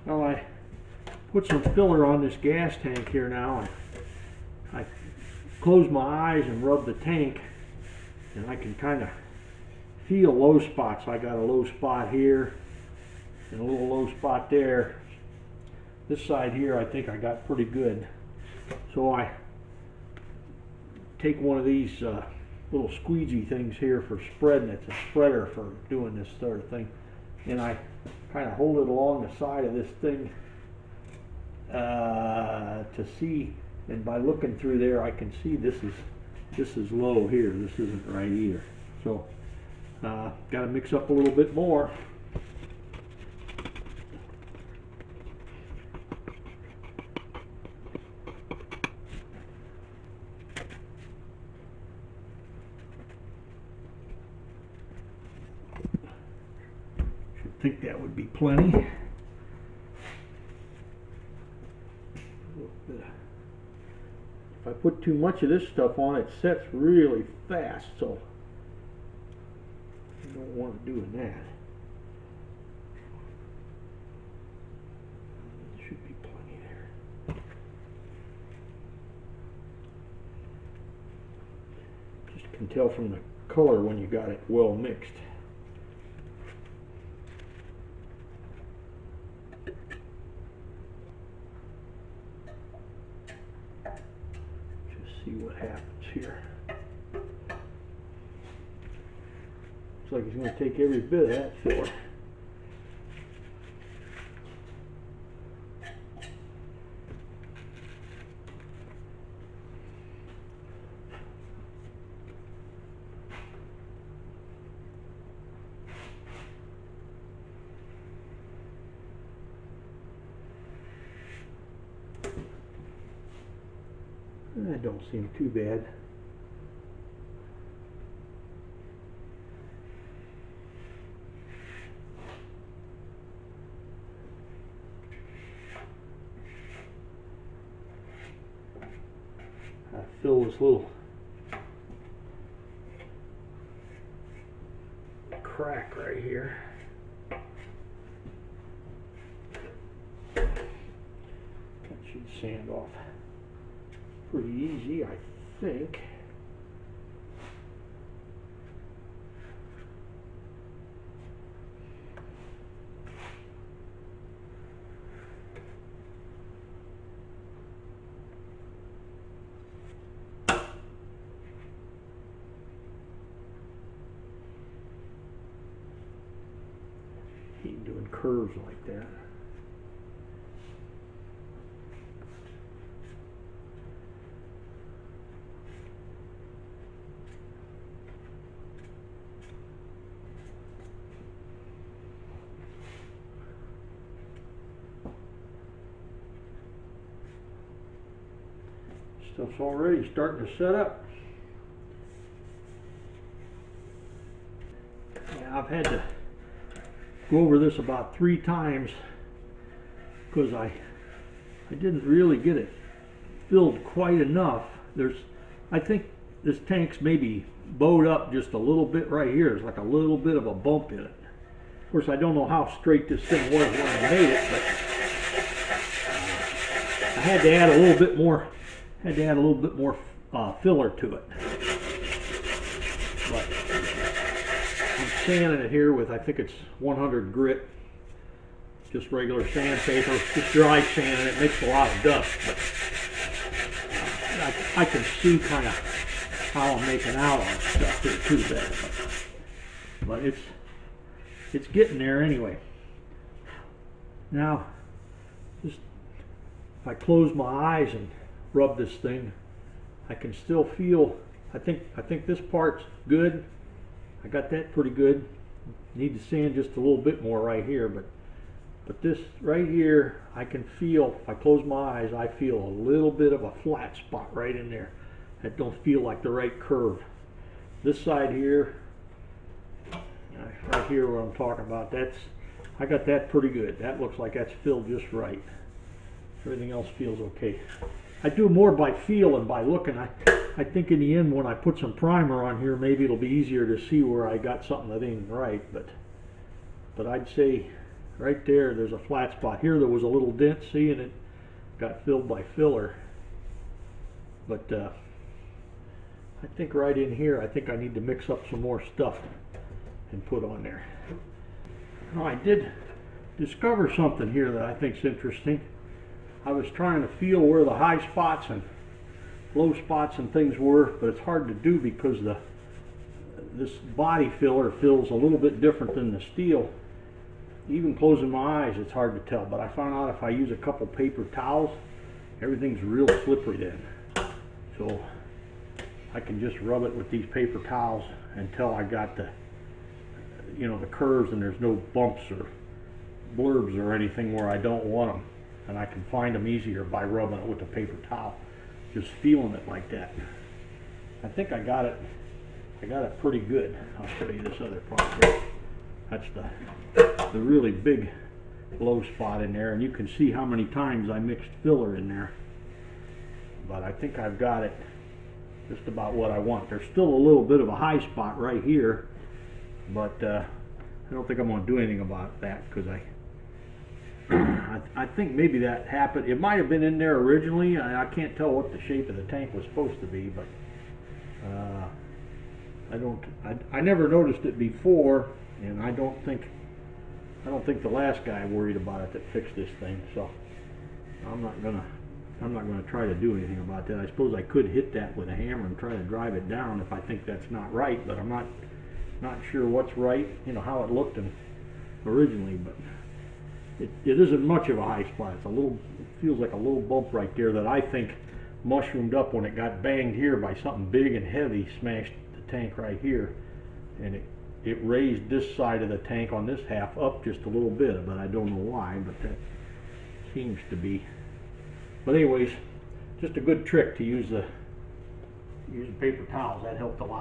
Well, I put some filler on this gas tank here now, and I close my eyes and rub the tank, and I can kind of feel low spots. I got a low spot here and a little low spot there. This side here I think I got pretty good. So I take one of these little squeegee things here for spreading. It's a spreader for doing this sort of thing, and I kind of hold it along the side of this thing to see, and by looking through there I can see this is low here. This isn't right either. So got to mix up a little bit more. Should think that would be plenty. If I put too much of this stuff on, it sets really fast, so I don't want to do that. Should be plenty there. Just can tell from the color when you got it well mixed. See what happens here. Looks like he's going to take every bit of that filler. That don't seem too bad. I fill this little crack right here. That should sand off pretty easy, I think. Hate doing curves like that. Stuff's already starting to set up. Yeah, I've had to go over this about 3 times because I didn't really get it filled quite enough. I think this tank's maybe bowed up just a little bit right here. There's like a little bit of a bump in it. Of course, I don't know how straight this thing was when I made it, but I had to add a little bit more. Filler to it. But I'm sanding it here with, I think it's 100 grit, just regular sandpaper, just dry sand, and it makes a lot of dust. But I can see kind of how I'm making out on stuff here too bad. But it's getting there anyway. Now, just if I close my eyes and rub this thing, I can still feel, I think this part's good. I got that pretty good. Need to sand just a little bit more right here, but this right here, I can feel, if I close my eyes, I feel a little bit of a flat spot right in there. That don't feel like the right curve. This side here, right here where I'm talking about, I got that pretty good. That looks like that's filled just right. Everything else feels okay. I do more by feel and by looking. I think in the end, when I put some primer on here, maybe it'll be easier to see where I got something that ain't right. But I'd say right there, there's a flat spot. Here there was a little dent, see, and it got filled by filler. But I think right in here, I think I need to mix up some more stuff and put on there. Now, I did discover something here that I think is interesting. I was trying to feel where the high spots and low spots and things were, but it's hard to do because this body filler feels a little bit different than the steel. Even closing my eyes, it's hard to tell, but I found out if I use a couple paper towels, everything's real slippery then. So I can just rub it with these paper towels until I got the, you know, the curves, and there's no bumps or blurbs or anything where I don't want them, and I can find them easier by rubbing it with the paper towel, just feeling it like that. I think I got it pretty good. I'll show you this other part here. That's the really big low spot in there, and you can see how many times I mixed filler in there. But I think I've got it just about what I want. There's still a little bit of a high spot right here, but I don't think I'm going to do anything about that because I think maybe that happened. It might have been in there originally. I can't tell what the shape of the tank was supposed to be, but I never noticed it before, and I don't think the last guy worried about it that fixed this thing. So I'm not gonna try to do anything about that. I suppose I could hit that with a hammer and try to drive it down if I think that's not right, but I'm not sure what's right, you know, how it looked originally, but it isn't much of a high spot. It feels like a little bump right there that I think mushroomed up when it got banged here by something big and heavy, smashed the tank right here, and it raised this side of the tank on this half up just a little bit, but I don't know why, but that seems to be. But anyways, just a good trick to use the paper towels. That helped a lot.